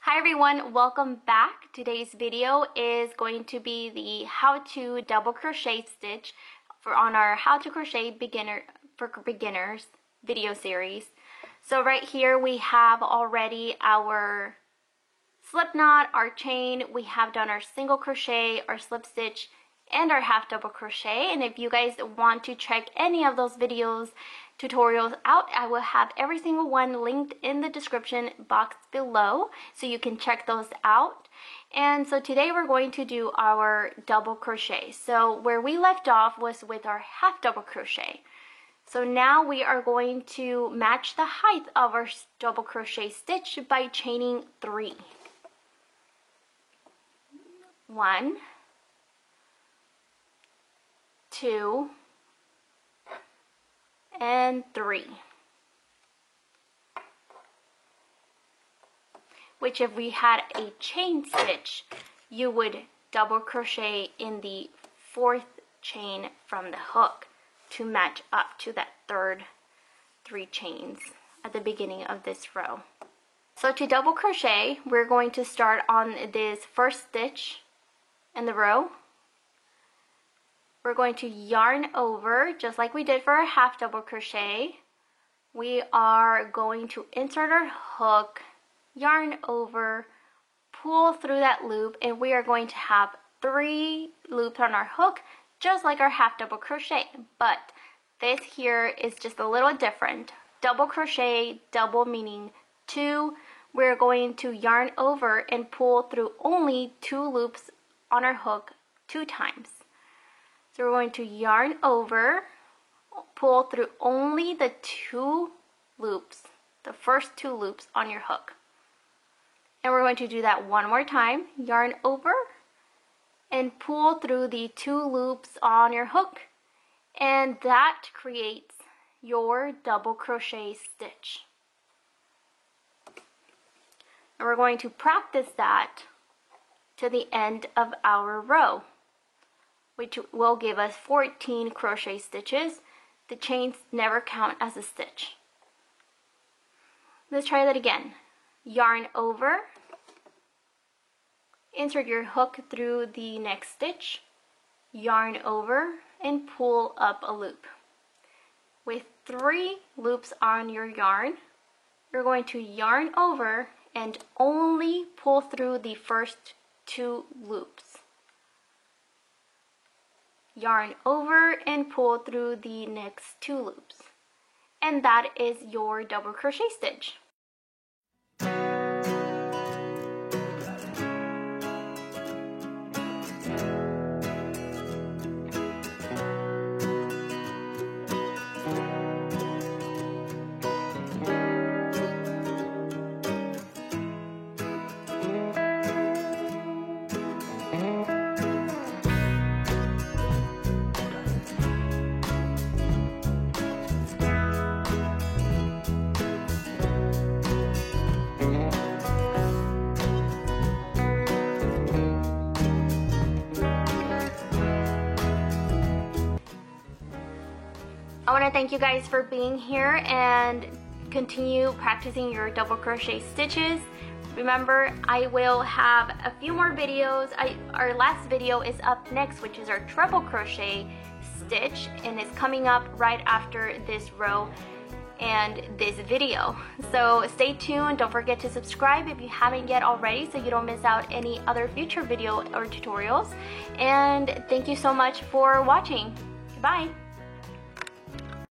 Hi everyone, welcome back. Today's video is going to be the how to double crochet stitch on our how to crochet for beginners video series. So right here we have already our slip knot, our chain, we have done our single crochet, our slip stitch, and our half double crochet. And if you guys want to check any of those tutorials out, I will have every single one linked in the description box below so you can check those out. And so today we're going to do our double crochet. So where we left off was with our half double crochet. So now we are going to match the height of our double crochet stitch by chaining 3. 1, 2, and 3. Which if we had a chain stitch, you would double crochet in the 4th chain from the hook to match up to that third 3 chains at the beginning of this row. So to double crochet, we're going to start on this first stitch in the row. We're going to yarn over just like we did for our half double crochet. We are going to insert our hook, yarn over, pull through that loop, and we are going to have 3 loops on our hook just like our half double crochet, but this here is just a little different. Double crochet, double meaning 2, we're going to yarn over and pull through only 2 loops on our hook 2 times. So we're going to yarn over, pull through only the 2 loops, the first 2 loops on your hook. And we're going to do that one more time. Yarn over and pull through the 2 loops on your hook. And that creates your double crochet stitch. And we're going to practice that to the end of our row, which will give us 14 crochet stitches. The chains never count as a stitch. Let's try that again. Yarn over, insert your hook through the next stitch, yarn over, and pull up a loop. With 3 loops on your yarn, you're going to yarn over and only pull through the first 2 loops. Yarn over and pull through the next 2 loops. And that is your double crochet stitch. I want to thank you guys for being here and continue practicing your double crochet stitches. Remember, I will have a few more videos. Our last video is up next, which is our treble crochet stitch, and it's coming up right after this row and this video. So stay tuned. Don't forget to subscribe if you haven't yet already so you don't miss out any other future video or tutorials. And thank you so much for watching. Bye.